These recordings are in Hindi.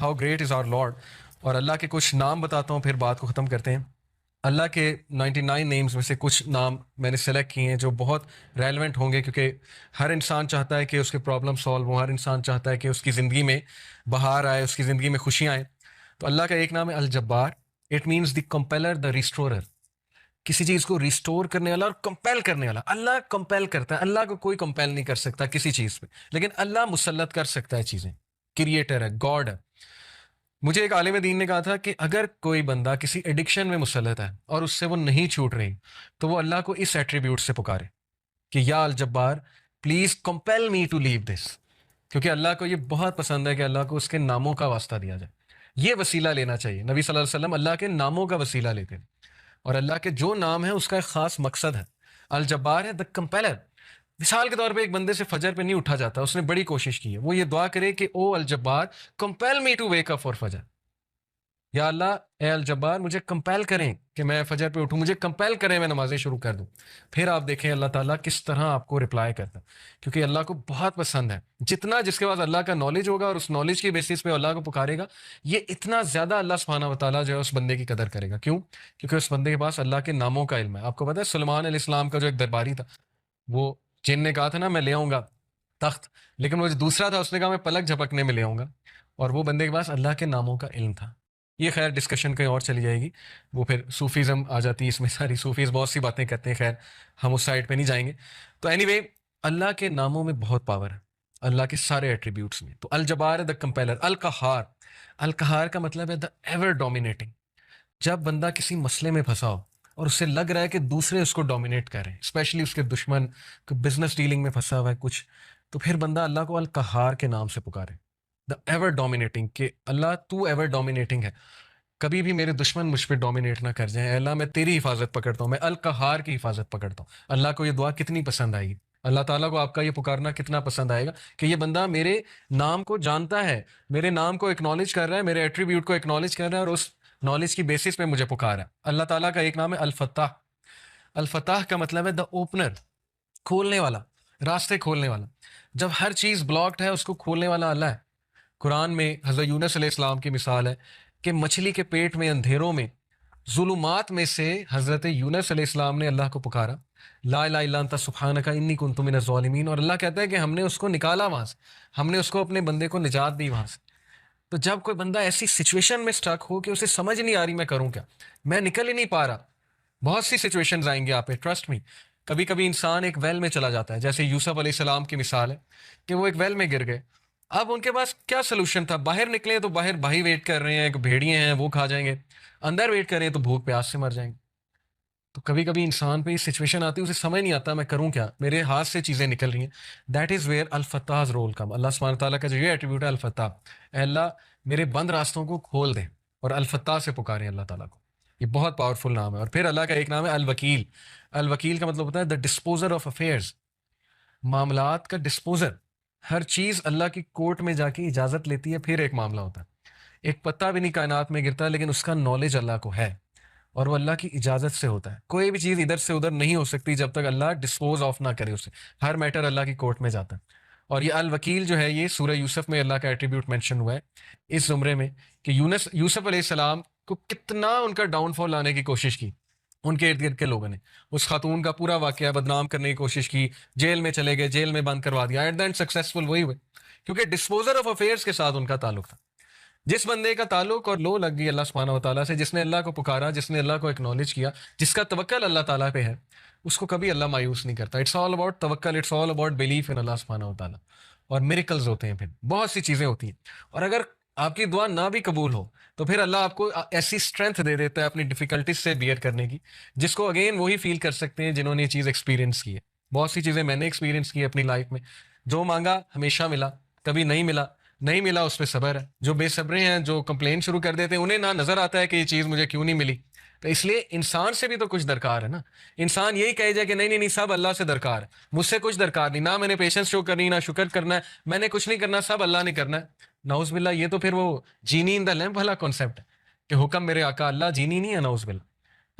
How great is our lord. और अल्लाह के कुछ नाम बताता हूँ, फिर बात को ख़त्म करते हैं। अल्लाह के 99 नेम्स में से कुछ नाम मैंने सेलेक्ट किए हैं जो बहुत रेलेवेंट होंगे, क्योंकि हर इंसान चाहता है कि उसके प्रॉब्लम सॉल्व हो, हर इंसान चाहता है कि उसकी ज़िंदगी में बहार आए, उसकी ज़िंदगी में खुशियाँ आए। तो अल्लाह का एक नाम है Al Jabbar. It means the compeller, the restorer. किसी चीज़ को रिस्टोर करने वाला और कंपेल करने वाला। अल्लाह कंपेल करता है, अल्लाह को कोई कंपेल नहीं कर सकता किसी चीज़ पे, लेकिन अल्लाह मुसल्लत कर सकता है चीज़ें। क्रिएटर है, गॉड है। मुझे एक आलिम दीन ने कहा था कि अगर कोई बंदा किसी एडिक्शन में मुसल्लत है और उससे वो नहीं छूट रही, तो वो अल्लाह को इस एट्रीब्यूट से पुकारे कि या Al Jabbar, please compel me to leave this. क्योंकि अल्लाह को ये बहुत पसंद है कि अल्लाह को उसके नामों का वास्ता दिया जाए। ये वसीला लेना चाहिए। नबी सल्लल्लाहु अलैहि वसल्लम अल्लाह के नामों का वसीला लेते हैं, और अल्लाह के जो नाम है उसका एक खास मकसद है। अल जब्बार है द कंपेलर। मिसाल के तौर पे एक बंदे से फजर पे नहीं उठा जाता, उसने बड़ी कोशिश की है, वो ये दुआ करे कि ओ Al Jabbar, compel me to wake up for Fajr. या अल्लाह, ए अल जब्बार, मुझे कंपेल करें कि मैं फजर पे उठूं, मुझे कंपेल करें मैं नमाजें शुरू कर दूं। फिर आप देखें अल्लाह ताला किस तरह आपको रिप्लाई करता है, क्योंकि अल्लाह को बहुत पसंद है। जितना जिसके पास अल्लाह का नॉलेज होगा और उस नॉलेज की बेसिस पे अल्लाह को पुकारेगा, ये इतना ज़्यादा अल्लाह सुब्हानहू व तआला जो है उस बंदे की कदर करेगा। क्यों? क्योंकि उस बंदे के पास अल्लाह के नामों का इल्म है। आपको पता है सुलेमान अलैहिस्सलाम का जो एक दरबारी था, वो जिन ने कहा था ना मैं ले आऊंगा तख्त, लेकिन वो जो दूसरा था उसने कहा मैं पलक झपकने में ले आऊंगा। और वो बंदे के पास अल्लाह के नामों का इल्म था। ये खैर डिस्कशन कहीं और चली जाएगी, वो फिर सूफीज़म आ जाती है इसमें सारी। सूफीज़ बहुत सी बातें करते हैं, खैर हम उस साइड पे नहीं जाएंगे। तो एनीवे, अल्लाह के नामों में बहुत पावर है, अल्लाह के सारे एट्रीब्यूट्स में। तो अल जबार है द कंपेलर। अल कहार, अल कहार का मतलब है द एवर डोमिनेटिंग। जब बंदा किसी मसले में फंसा हो और उससे लग रहा है कि दूसरे उसको डोमिनेट कर रहे हैं, स्पेशली उसके दुश्मन, कोई बिजनेस डीलिंग में फंसा हुआ है कुछ, तो फिर बंदा अल्लाह को अल कहार के नाम से पुकारे, द एवर डोमिनेटिंग, कि अल्लाह तू एवर डोमिनेटिंग है, कभी भी मेरे दुश्मन मुझ पर डोमिनेट ना कर जाए। अल्लाह मैं तेरी हिफाजत पकड़ता हूँ, मैं अल कहार की हिफाजत पकड़ता हूँ। अल्लाह को ये दुआ कितनी पसंद आएगी, अल्लाह ताला को आपका ये पुकारना कितना पसंद आएगा कि ये बंदा मेरे नाम को जानता है, मेरे नाम को एक्नॉलेज कर रहा है, मेरे एट्रीब्यूट को एक्नॉलेज कर रहा है, और उस नॉलेज की बेसिस पे मुझे पुकार है। अल्लाह ताला का एक नाम है अल फत्ताह। अल फत्ताह का मतलब है द ओपनर, खोलने वाला, रास्ते खोलने वाला। जब हर चीज़ ब्लॉक्ड है उसको खोलने वाला अल्लाह है। कुरान में हज़रत यूनुस अलैहिस्सलाम की मिसाल है कि मछली के पेट में अंधेरों में जुलुमात में से हज़रत यूनुस अलैहिस्सलाम ने अल्लाह को पुकारा, ला इलाहा इल्ला अंता सुब्हानका इन्नी कुन्तु मिनज़ ज़ालिमीन। और अल्लाह कहता है कि हमने उसको निकाला वहाँ से, हमने उसको अपने बंदे को निजात दी वहाँ से। तो जब कोई बंदा ऐसी सिचुएशन में स्टक हो कि उसे समझ नहीं आ रही मैं करूँ क्या, मैं निकल ही नहीं पा रहा, बहुत सी सिचुएशंस आएंगी आप पे, ट्रस्ट मी। कभी कभी इंसान एक वेल में चला जाता है, जैसे यूसुफ अलैहिस्सलाम की मिसाल है कि वो एक वेल में गिर गए। अब उनके पास क्या सोल्यूशन था? बाहर निकले तो बाहर भाई वेट कर रहे हैं, एक भेड़िए हैं वो खा जाएंगे, अंदर वेट कर रहे हैं तो भूख प्यास से मर जाएंगे। तो कभी कभी इंसान पे ये सिचुएशन आती है, उसे समझ नहीं आता मैं करूं क्या, मेरे हाथ से चीज़ें निकल रही हैं। दैट इज़ वेयर अल फत्ताह रोल कम। अल्लाह सुब्हानहू तआला का जो ये एट्रीब्यूट है अल फत्ताह, अल्लाह मेरे बंद रास्तों को खोल दे, और अल फत्ताह से पुकारें अल्लाह ताला को। ये बहुत पावरफुल नाम है। और फिर अल्लाह का एक नाम है अल वकील। अल वकील का मतलब होता है द डिस्पोजर ऑफ अफेयर्स, मामलात का डिस्पोजर। हर चीज़ अल्लाह की कोर्ट में जाके इजाज़त लेती है, फिर एक मामला होता है। एक पत्ता भी नहीं कायनात में गिरता, लेकिन उसका नॉलेज अल्लाह को है, और वो अल्लाह की इजाज़त से होता है। कोई भी चीज़ इधर से उधर नहीं हो सकती जब तक अल्लाह डिस्पोज ऑफ ना करे उसे। हर मैटर अल्लाह की कोर्ट में जाता है। और ये अल वकील जो है, ये सूरह यूसुफ में अल्लाह का एट्रीब्यूट मेंशन हुआ है इस जुमरे में, कि यूसुफ अलैहिस्सलाम को कितना उनका डाउनफॉल लाने की कोशिश की उनके इर्द गिर्द के लोगों ने। उस खातून का पूरा वाकया बदनाम करने की कोशिश की, जेल में चले गए, जेल में बंद करवा दिया, एट द एंड सक्सेसफुल वही हुए, क्योंकि डिस्पोजर ऑफ अफेयर्स के साथ उनका ताल्लुक था। जिस बंदे का ताल्लुक और लो लग गई अल्लाह सुब्हानहू व तआला से, जिसने अल्लाह को पुकारा, जिसने अल्लाह को एक्नॉलेज किया, जिसका तवक्कल अल्लाह ताला पे है, उसको कभी अल्लाह मायूस नहीं करता। इट्स ऑल अबाउट तवक्कल, it's all about belief in अल्लाह सुब्हानहू व तआला। और मिरेकल्स होते हैं, फिर बहुत सी चीज़ें होती हैं। और अगर आपकी दुआ ना भी कबूल हो, तो फिर अल्लाह आपको ऐसी स्ट्रेंथ दे देता है अपनी डिफिकल्टीज से बियर करने की, जिसको अगेन वही फील कर सकते हैं जिन्होंने ये चीज़ एक्सपीरियंस की है। बहुत सी चीज़ें मैंने एक्सपीरियंस की है अपनी लाइफ में। जो मांगा हमेशा मिला, कभी नहीं मिला, नहीं मिला उस पर सब्र है। जो बेसब्रे हैं, जो कंप्लेन शुरू कर देते हैं, उन्हें ना नजर आता है कि ये चीज़ मुझे क्यों नहीं मिली। तो इसलिए इंसान से भी तो कुछ दरकार है ना। इंसान यही कहे जाए कि नहीं नहीं नहीं, सब अल्लाह से दरकार है, मुझसे कुछ दरकार नहीं, ना मैंने पेशेंस शो करनी, ना शुक्र करना है, मैंने कुछ नहीं करना, सब अल्लाह ने करना है। नाउज बिल्ला, ये तो फिर वो जीनी इन द लैम्प वाला कॉन्सेप्ट है कि हुक्म मेरे आका अल्लाह, जीनी नहीं है। नाउज बिल्ला,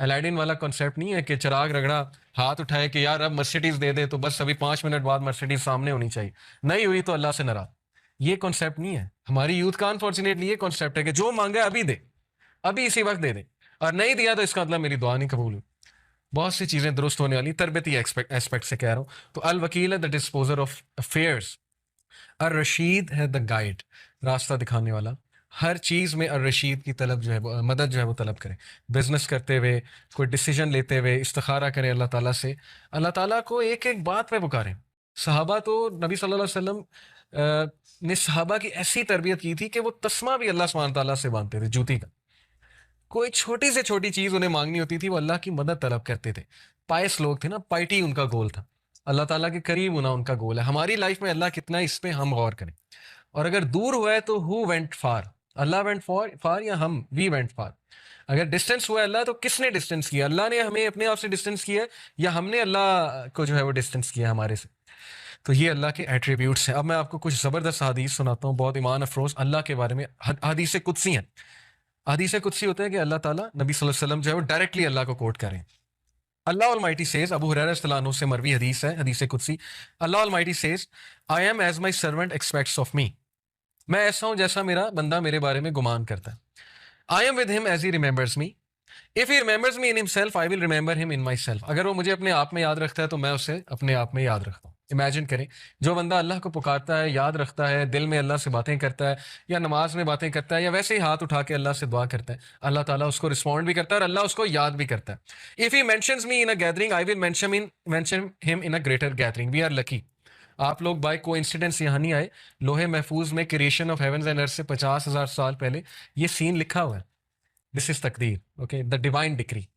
अलादीन वाला कॉन्सेप्ट नहीं है कि चिराग रगड़ा, हाथ उठाए कि यार अब मर्सिडीज दे दे, तो बस अभी 5 मिनट बाद मर्सिडीज सामने होनी चाहिए, नहीं हुई तो अल्लाह से नाराज। ये कॉन्सेप्ट नहीं है। हमारी यूथ का अनफॉर्चुनेटली ये कॉन्सेप्ट है कि जो मांगे अभी दे, अभी इसी वक्त दे दे, और नहीं दिया तो इसका मतलब मेरी दुआ नहीं कबूल हुई। बहुत सी चीजें दुरुस्त होने वाली, तरबती एस्पेक्ट से कह रहा हूँ। तो अल वकील है द डिस्पोजर ऑफ अफेयर्स, अर रशीद है द गाइड, रास्ता दिखाने वाला। हर चीज़ में अर रशीद की तलब जो है वो मदद जो है वो तलब करें। बिजनेस करते हुए, कोई डिसीजन लेते हुए इस्तिखारा करें अल्लाह ताला से, अल्लाह ताला को एक एक बात पे पुकारें। सहाबा तो नबी सल्लल्लाहु अलैहि वसल्लम ने सहाबा की ऐसी तरबियत की थी कि वो तस्मा भी अल्लाह सुब्हानहू तआला से मांगते थे, जूती का। कोई छोटी से छोटी चीज़ उन्हें मांगनी होती थी, वो अल्लाह की मदद तलब करते थे। पायस लोग थे ना, पाइटी उनका गोल था, अल्लाह ताला के करीब होना उनका गोल है। हमारी लाइफ में अल्लाह कितना है, इस पे हम गौर करें। और अगर दूर हुआ है तो हु वेंट फार, अल्लाह वेंट फॉर फार या हम वी वेंट फार। अगर डिस्टेंस हुआ है अल्लाह, तो किसने डिस्टेंस किया? अल्लाह ने हमें अपने आप से डिस्टेंस किया है, या हमने अल्लाह को जो है वो डिस्टेंस किया हमारे से? तो ये अल्लाह के एट्रीब्यूट्स हैं। अब मैं आपको कुछ ज़बरदस्त हदीस सुनाता हूँ, बहुत ईमान अफरोज अल्लाह के बारे में। हदीस कुदसी हैं। हदीस कुदसी होता है कि अल्लाह ताला नबी सल्लल्लाहु अलैहि वसल्लम जो है वो डायरेक्टली अल्लाह को कोट करें। अल्लाह ऑलमाइटी सेज, अबू हुरैरा रज़ियल्लाहु अन्हु से मरवी हदीस है, हदीस कुदसी। अल्लाह almighty says, I am as my servant expects of me. मैं ऐसा हूं जैसा मेरा बंदा मेरे बारे में गुमान करता है। I am with him as he remembers me, if he remembers me in himself I will remember him in myself. अगर वो मुझे अपने आप में याद रखता है तो मैं उसे अपने आप में याद रखता हूँ। इमेजिन करें, जो बंदा अल्लाह को पुकारता है, याद रखता है, दिल में अल्लाह से बातें करता है, या नमाज में बातें करता है, या वैसे ही हाथ उठा के अल्लाह से दुआ करता है, अल्लाह ताला उसको रिस्पॉन्ड भी करता है और अल्लाह उसको याद भी करता है। If he mentions me in a gathering I will mention him in a greater gathering. We are lucky. आप लोग बाय कोइंसिडेंस यहाँ नहीं आए। लोहे महफूज में creation of heavens and earth से 50,000 साल पहले ये सीन लिखा हुआ है। दिस इज तकदीर, ओके, द डिवाइन डिक्री।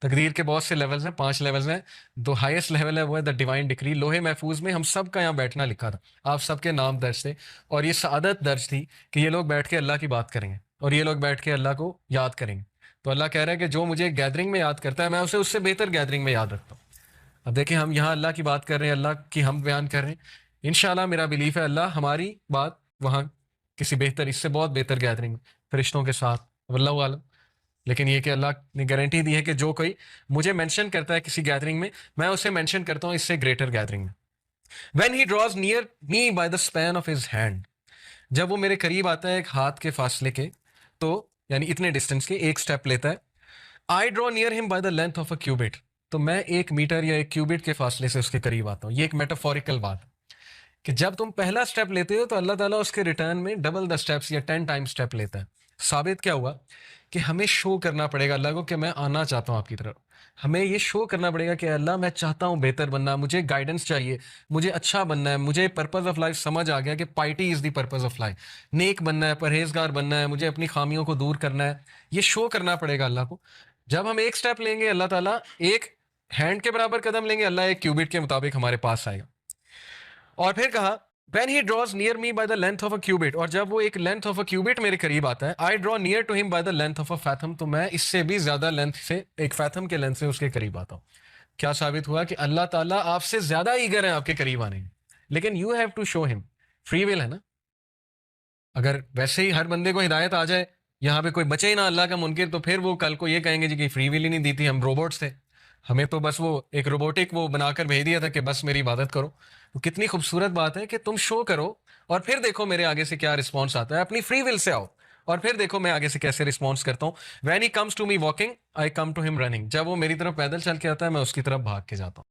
तकदीर के बहुत से लेवल्स हैं, 5 लेवल्स हैं। दो हाईएस्ट लेवल है वो है द डिवाइन डिक्री। लोहे महफूज में हम सब का यहाँ बैठना लिखा था, आप सबके नाम दर्ज थे, और ये सआदत दर्ज थी कि ये लोग बैठ के अल्लाह की बात करेंगे और ये लोग बैठ के अल्लाह को याद करेंगे। तो अल्लाह कह रहा है कि जो मुझे गैदरिंग में याद करता है, मैं उसे उससे बेहतर गैदरिंग में याद रखता हूँ। अब देखिए, हम यहाँ अल्लाह की बात कर रहे हैं, अल्लाह की हम बयान कर रहे हैं। इंशाल्लाह मेरा बिलीफ है अल्लाह हमारी बात वहाँ किसी बेहतर, इससे बहुत बेहतर गैदरिंग में, फरिश्तों के साथ, वल्लाहु आलम। लेकिन ये कि अल्लाह ने गारंटी दी है कि जो कोई मुझे मेंशन करता है किसी गैदरिंग में, मैं उसे मेंशन करता हूँ इससे ग्रेटर गैदरिंग में। When he draws near me by the span of his hand, जब वो मेरे करीब आता है एक हाथ के फासले के, तो यानी इतने डिस्टेंस के, एक स्टेप लेता है। I draw near him by the length of a cubit, तो मैं 1 मीटर या 1 क्यूबिट के फासले से उसके करीब आता हूँ। ये एक मेटाफोरिकल बात है कि जब तुम पहला स्टेप लेते हो तो अल्लाह ताला उसके रिटर्न में डबल द स्टेप्स या 10 टाइम स्टेप लेता है। साबित क्या हुआ कि हमें शो करना पड़ेगा अल्लाह को कि मैं आना चाहता हूँ आपकी तरफ। हमें ये शो करना पड़ेगा कि अल्लाह मैं चाहता हूँ बेहतर बनना, मुझे गाइडेंस चाहिए, मुझे अच्छा बनना है, मुझे पर्पस ऑफ लाइफ समझ आ गया कि piety is the purpose of life. नेक बनना है, परहेजगार बनना है, मुझे अपनी खामियों को दूर करना है। ये शो करना पड़ेगा अल्लाह को। जब हम एक स्टेप लेंगे, अल्लाह ताला एक हैंड के बराबर कदम लेंगे, अल्लाह 1 क्यूबिट के मुताबिक हमारे पास आएगा। और फिर कहा when he draws near me by the length of a cubit, और जब वो एक लेंथ ऑफ अ क्यूबिट मेरे करीब आता है, I draw near to him by the length of a fathom, तो मैं इससे भी ज्यादा लेंथ से, एक फैथम के लेंथ से उसके करीब आता हूँ। क्या साबित हुआ कि अल्लाह ताला आपसे ज्यादा ईगर है आपके करीब आने में, लेकिन you have to show him. Free will है ना। अगर वैसे ही हर बंदे को हिदायत आ जाए, यहाँ पे कोई बचे ही ना अल्लाह का मुनकिर, तो फिर वो कल को ये कहेंगे जी कि फ्री विल ही नहीं दी थी, हम रोबोट्स थे, हमें तो बस वो एक रोबोटिक वो बनाकर भेज दिया था कि बस मेरी इबादत करो। तो कितनी खूबसूरत बात है कि तुम शो करो और फिर देखो मेरे आगे से क्या रिस्पॉन्स आता है। अपनी फ्री विल से आओ और फिर देखो मैं आगे से कैसे रिस्पॉन्स करता हूँ। When he comes to me walking I come to him running, जब वो मेरी तरफ पैदल चल के आता है मैं उसकी तरफ भाग के जाता हूँ।